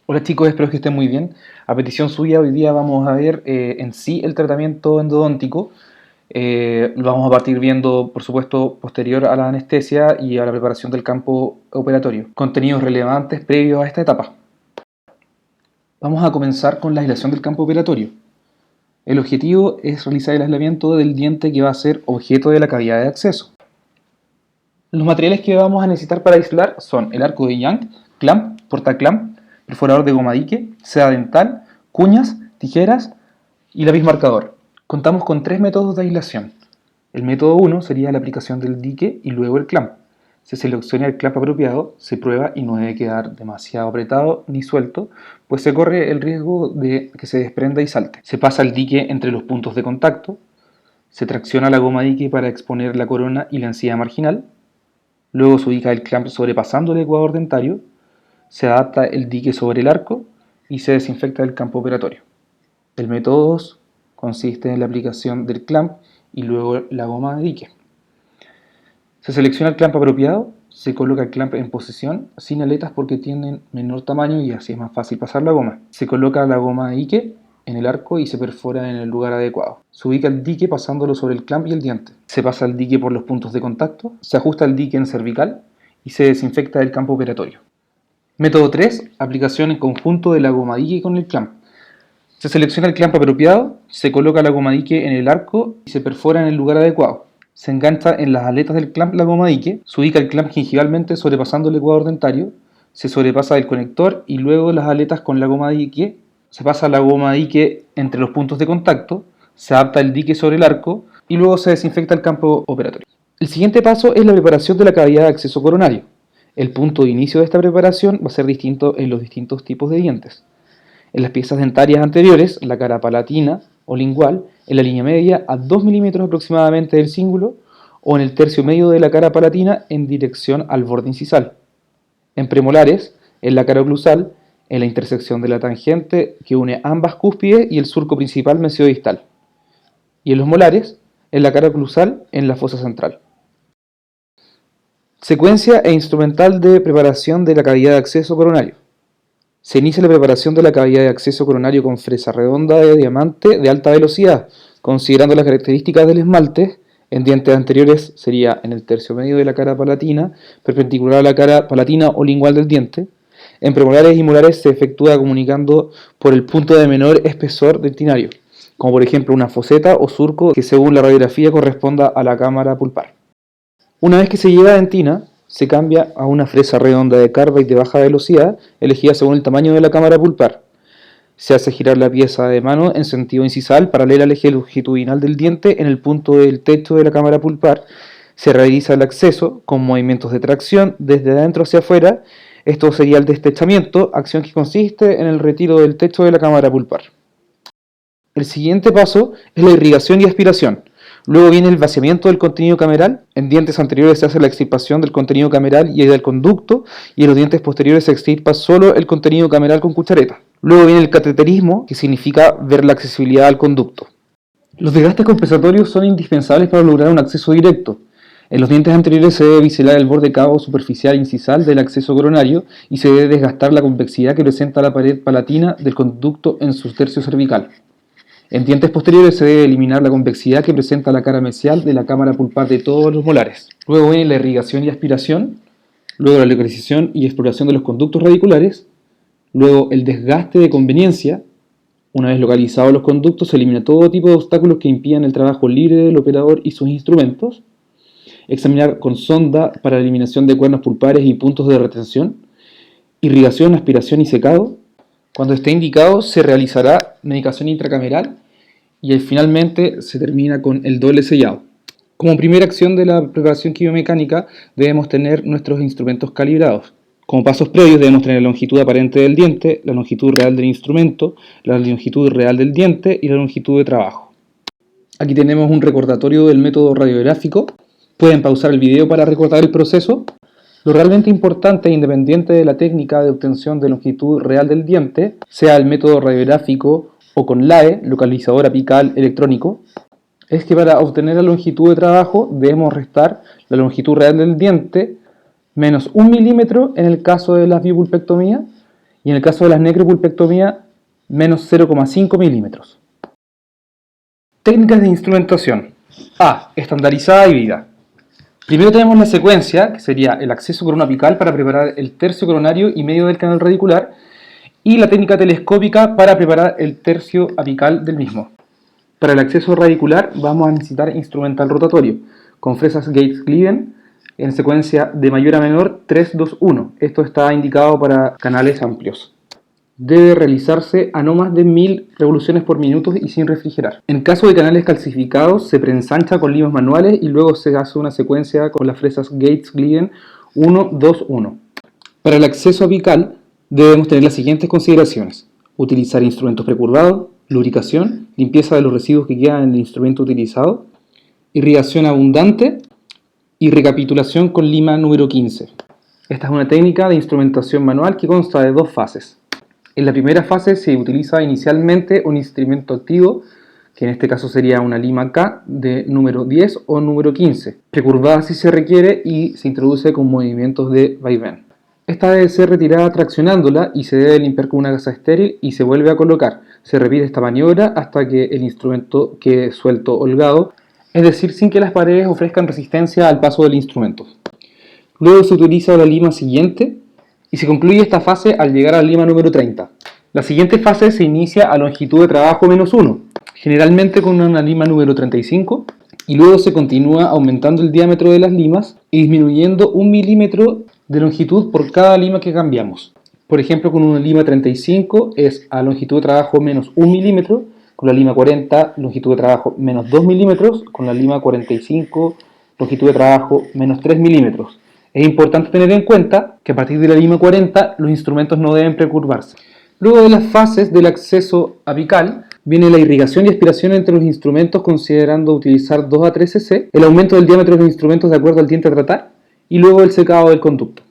Hola chicos, espero que estén muy bien. A petición suya, hoy día vamos a ver en sí el tratamiento endodóntico. Lo vamos a partir viendo, por supuesto, posterior a la anestesia y a la preparación del campo operatorio. Contenidos relevantes previos a esta etapa. Vamos a comenzar con la aislación del campo operatorio. El objetivo es realizar el aislamiento del diente que va a ser objeto de la cavidad de acceso. Los materiales que vamos a necesitar para aislar son el arco de Young, clamp, portaclamp, perforador de goma dique, seda dental, cuñas, tijeras y lápiz marcador. Contamos con tres métodos de aislación. El método 1 sería la aplicación del dique y luego el clamp. Se selecciona el clamp apropiado, se prueba y no debe quedar demasiado apretado ni suelto, pues se corre el riesgo de que se desprenda y salte. Se pasa el dique entre los puntos de contacto, se tracciona la goma dique para exponer la corona y la encía marginal. Luego se ubica el clamp sobrepasando el ecuador dentario, se adapta el dique sobre el arco y se desinfecta el campo operatorio. El método 2 consiste en la aplicación del clamp y luego la goma de dique. Se selecciona el clamp apropiado, se coloca el clamp en posición sin aletas porque tienen menor tamaño y así es más fácil pasar la goma. Se coloca la goma de dique en el arco y se perfora en el lugar adecuado. Se ubica el dique pasándolo sobre el clamp y el diente. Se pasa el dique por los puntos de contacto, se ajusta el dique en cervical y se desinfecta el campo operatorio. Método 3. Aplicación en conjunto de la goma dique con el clamp. Se selecciona el clamp apropiado, se coloca la goma dique en el arco y se perfora en el lugar adecuado. Se engancha en las aletas del clamp la goma dique, se ubica el clamp gingivalmente sobrepasando el ecuador dentario, se sobrepasa el conector y luego las aletas con la goma dique, se pasa la goma dique entre los puntos de contacto, se adapta el dique sobre el arco y luego se desinfecta el campo operatorio. El siguiente paso es la preparación de la cavidad de acceso coronario. El punto de inicio de esta preparación va a ser distinto en los distintos tipos de dientes. En las piezas dentarias anteriores, la cara palatina o lingual, en la línea media a 2 milímetros aproximadamente del cíngulo, o en el tercio medio de la cara palatina en dirección al borde incisal. En premolares, en la cara oclusal, en la intersección de la tangente que une ambas cúspides y el surco principal mesiodistal. Y en los molares, en la cara oclusal, en la fosa central. Secuencia e instrumental de preparación de la cavidad de acceso coronario. Se inicia la preparación de la cavidad de acceso coronario con fresa redonda de diamante de alta velocidad, considerando las características del esmalte. En dientes anteriores sería en el tercio medio de la cara palatina, perpendicular a la cara palatina o lingual del diente. En premolares y molares se efectúa comunicando por el punto de menor espesor dentinario, como por ejemplo una foseta o surco que según la radiografía corresponda a la cámara pulpar. Una vez que se llega a dentina, se cambia a una fresa redonda de Carbide de baja velocidad, elegida según el tamaño de la cámara pulpar. Se hace girar la pieza de mano en sentido incisal, paralela al eje longitudinal del diente, en el punto del techo de la cámara pulpar. Se realiza el acceso con movimientos de tracción desde adentro hacia afuera. Esto sería el destechamiento, acción que consiste en el retiro del techo de la cámara pulpar. El siguiente paso es la irrigación y aspiración. Luego viene el vaciamiento del contenido cameral. En dientes anteriores se hace la extirpación del contenido cameral y del conducto, y en los dientes posteriores se extirpa solo el contenido cameral con cuchareta. Luego viene el cateterismo, que significa ver la accesibilidad al conducto. Los desgastes compensatorios son indispensables para lograr un acceso directo. En los dientes anteriores se debe biselar el borde cabo superficial incisal del acceso coronario y se debe desgastar la convexidad que presenta la pared palatina del conducto en su tercio cervical. En dientes posteriores se debe eliminar la convexidad que presenta la cara mesial de la cámara pulpar de todos los molares. Luego viene la irrigación y aspiración, luego la localización y exploración de los conductos radiculares, luego el desgaste de conveniencia. Una vez localizados los conductos, se elimina todo tipo de obstáculos que impidan el trabajo libre del operador y sus instrumentos. Examinar con sonda para la eliminación de cuernos pulpares y puntos de retención. Irrigación, aspiración y secado. Cuando esté indicado, se realizará medicación intracameral y finalmente se termina con el doble sellado. Como primera acción de la preparación quimiomecánica, debemos tener nuestros instrumentos calibrados. Como pasos previos debemos tener la longitud aparente del diente, la longitud real del instrumento, la longitud real del diente y la longitud de trabajo. Aquí tenemos un recordatorio del método radiográfico. Pueden pausar el video para recordar el proceso. Lo realmente importante, independiente de la técnica de obtención de longitud real del diente, sea el método radiográfico o con LAE, localizador apical electrónico, es que para obtener la longitud de trabajo debemos restar la longitud real del diente menos 1 milímetro en el caso de la bipulpectomía y en el caso de las necropulpectomías, menos 0,5 milímetros. Técnicas de instrumentación. A. Estandarizada y vida. Primero tenemos la secuencia, que sería el acceso coronoapical para preparar el tercio coronario y medio del canal radicular, y la técnica telescópica para preparar el tercio apical del mismo. Para el acceso radicular vamos a necesitar instrumental rotatorio, con fresas Gates-Glidden, en secuencia de mayor a menor 3-2-1. Esto está indicado para canales amplios. Debe realizarse a no más de 1000 revoluciones por minuto y sin refrigerar. En caso de canales calcificados, se preensancha con limas manuales y luego se hace una secuencia con las fresas Gates-Glidden 1-2-1. Para el acceso apical debemos tener las siguientes consideraciones: utilizar instrumentos precurvados, lubricación, limpieza de los residuos que quedan en el instrumento utilizado, irrigación abundante y recapitulación con lima número 15. Esta es una técnica de instrumentación manual que consta de dos fases. En la primera fase se utiliza inicialmente un instrumento activo, que en este caso sería una lima K de número 10 o número 15, precurvada si se requiere y se introduce con movimientos de vaivén. Esta debe ser retirada traccionándola y se debe limpiar con una gasa estéril y se vuelve a colocar. Se repite esta maniobra hasta que el instrumento quede suelto holgado, es decir, sin que las paredes ofrezcan resistencia al paso del instrumento. Luego se utiliza la lima siguiente y se concluye esta fase al llegar a la lima número 30. La siguiente fase se inicia a longitud de trabajo menos 1, generalmente con una lima número 35, y luego se continúa aumentando el diámetro de las limas y disminuyendo 1 milímetro de longitud por cada lima que cambiamos. Por ejemplo, con una lima 35 es a longitud de trabajo menos 1 milímetro, con la lima 40 longitud de trabajo menos 2 milímetros, con la lima 45 longitud de trabajo menos 3 milímetros. Es importante tener en cuenta que a partir de la lima 40 los instrumentos no deben precurvarse. Luego de las fases del acceso apical viene la irrigación y aspiración entre los instrumentos, considerando utilizar 2 a 3 cc, el aumento del diámetro de los instrumentos de acuerdo al diente a tratar y luego el secado del conducto.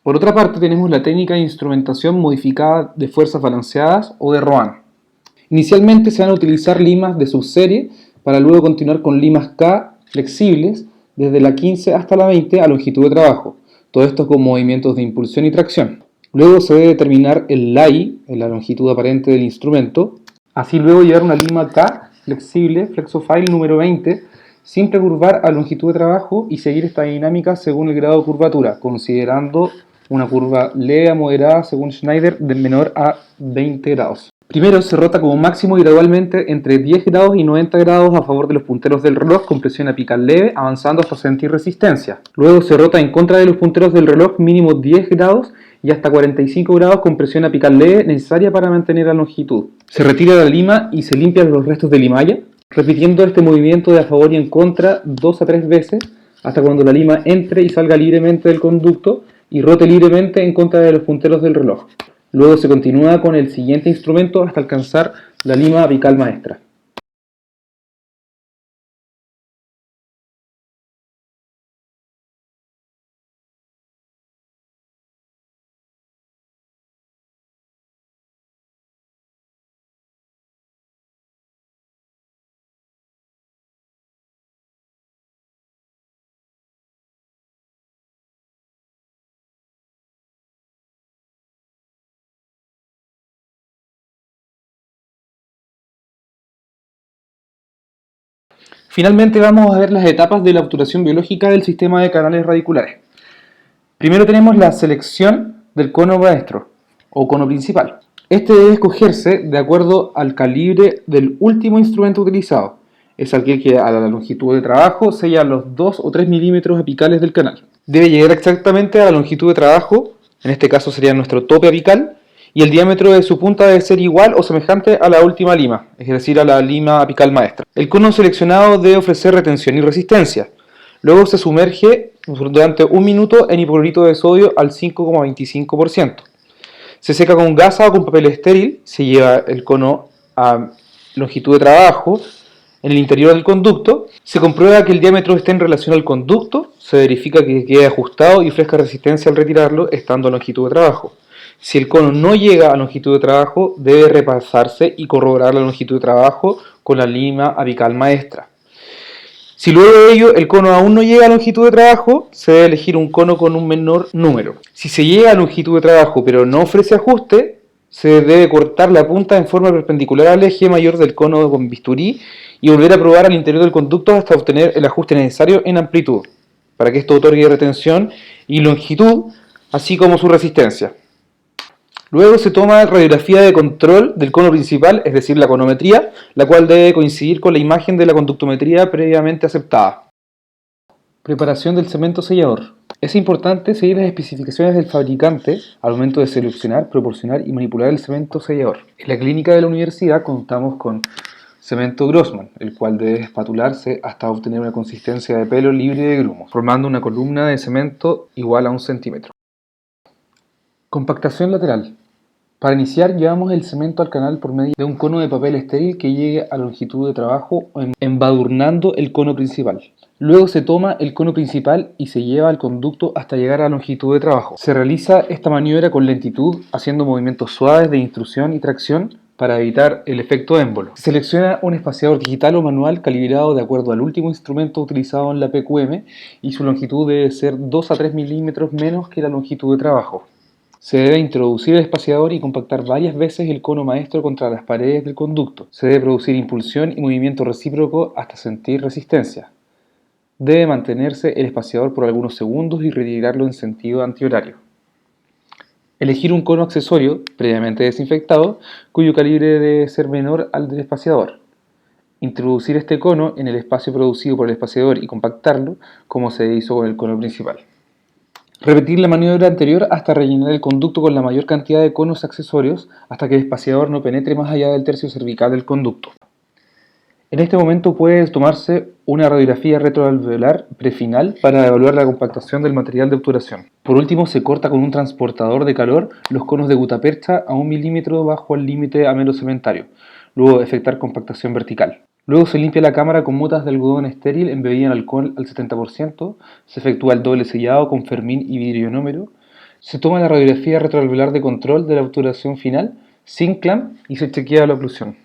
Por otra parte tenemos la técnica de instrumentación modificada de fuerzas balanceadas o de Rohan. Inicialmente se van a utilizar limas de subserie para luego continuar con limas K flexibles desde la 15 hasta la 20 a longitud de trabajo. Todo esto con movimientos de impulsión y tracción. Luego se debe determinar el LAI, la longitud aparente del instrumento. Así luego llevar una lima K flexible, Flexofile número 20, sin precurvar a longitud de trabajo y seguir esta dinámica según el grado de curvatura, considerando una curva leve a moderada según Schneider de menor a 20 grados. Primero se rota como máximo y gradualmente entre 10 grados y 90 grados a favor de los punteros del reloj con presión apical leve, avanzando hasta sentir resistencia. Luego se rota en contra de los punteros del reloj mínimo 10 grados y hasta 45 grados con presión apical leve necesaria para mantener la longitud. Se retira la lima y se limpian los restos de limalla, repitiendo este movimiento de a favor y en contra 2 a 3 veces hasta cuando la lima entre y salga libremente del conducto y rote libremente en contra de los punteros del reloj. Luego se continúa con el siguiente instrumento hasta alcanzar la lima apical maestra. Finalmente vamos a ver las etapas de la obturación biológica del sistema de canales radiculares. Primero tenemos la selección del cono maestro o cono principal. Este debe escogerse de acuerdo al calibre del último instrumento utilizado. Es aquel que a la longitud de trabajo sella los 2 o 3 milímetros apicales del canal. Debe llegar exactamente a la longitud de trabajo, en este caso sería nuestro tope apical, y el diámetro de su punta debe ser igual o semejante a la última lima, es decir, a la lima apical maestra. El cono seleccionado debe ofrecer retención y resistencia. Luego se sumerge durante 1 minuto en hipoclorito de sodio al 5,25%. Se seca con gasa o con papel estéril, se lleva el cono a longitud de trabajo en el interior del conducto, se comprueba que el diámetro esté en relación al conducto, se verifica que quede ajustado y ofrezca resistencia al retirarlo estando a longitud de trabajo. Si el cono no llega a longitud de trabajo, debe repasarse y corroborar la longitud de trabajo con la lima apical maestra. Si luego de ello el cono aún no llega a longitud de trabajo, se debe elegir un cono con un menor número. Si se llega a longitud de trabajo pero no ofrece ajuste, se debe cortar la punta en forma perpendicular al eje mayor del cono con bisturí y volver a probar al interior del conducto hasta obtener el ajuste necesario en amplitud, para que esto otorgue retención y longitud, así como su resistencia. Luego se toma radiografía de control del cono principal, es decir, la conometría, la cual debe coincidir con la imagen de la conductometría previamente aceptada. Preparación del cemento sellador. Es importante seguir las especificaciones del fabricante al momento de seleccionar, proporcionar y manipular el cemento sellador. En la clínica de la universidad contamos con cemento Grossman, el cual debe espatularse hasta obtener una consistencia de pelo libre de grumos, formando una columna de cemento igual a 1 centímetro. Compactación lateral. Para iniciar, llevamos el cemento al canal por medio de un cono de papel estéril que llegue a longitud de trabajo embadurnando el cono principal. Luego se toma el cono principal y se lleva al conducto hasta llegar a longitud de trabajo. Se realiza esta maniobra con lentitud, haciendo movimientos suaves de intrusión y tracción para evitar el efecto émbolo. Se selecciona un espaciador digital o manual calibrado de acuerdo al último instrumento utilizado en la PQM y su longitud debe ser 2 a 3 milímetros menos que la longitud de trabajo. Se debe introducir el espaciador y compactar varias veces el cono maestro contra las paredes del conducto. Se debe producir impulsión y movimiento recíproco hasta sentir resistencia. Debe mantenerse el espaciador por algunos segundos y retirarlo en sentido antihorario. Elegir un cono accesorio, previamente desinfectado, cuyo calibre debe ser menor al del espaciador. Introducir este cono en el espacio producido por el espaciador y compactarlo, como se hizo con el cono principal. Repetir la maniobra anterior hasta rellenar el conducto con la mayor cantidad de conos accesorios hasta que el espaciador no penetre más allá del tercio cervical del conducto. En este momento puede tomarse una radiografía retroalveolar prefinal para evaluar la compactación del material de obturación. Por último, se corta con un transportador de calor los conos de gutapercha a 1 milímetro bajo el límite amero cementario, luego efectuar compactación vertical. Luego se limpia la cámara con motas de algodón estéril embebida en alcohol al 70%, se efectúa el doble sellado con fermín y vidrio ionómero, se toma la radiografía retroalveolar de control de la obturación final sin clamp y se chequea la oclusión.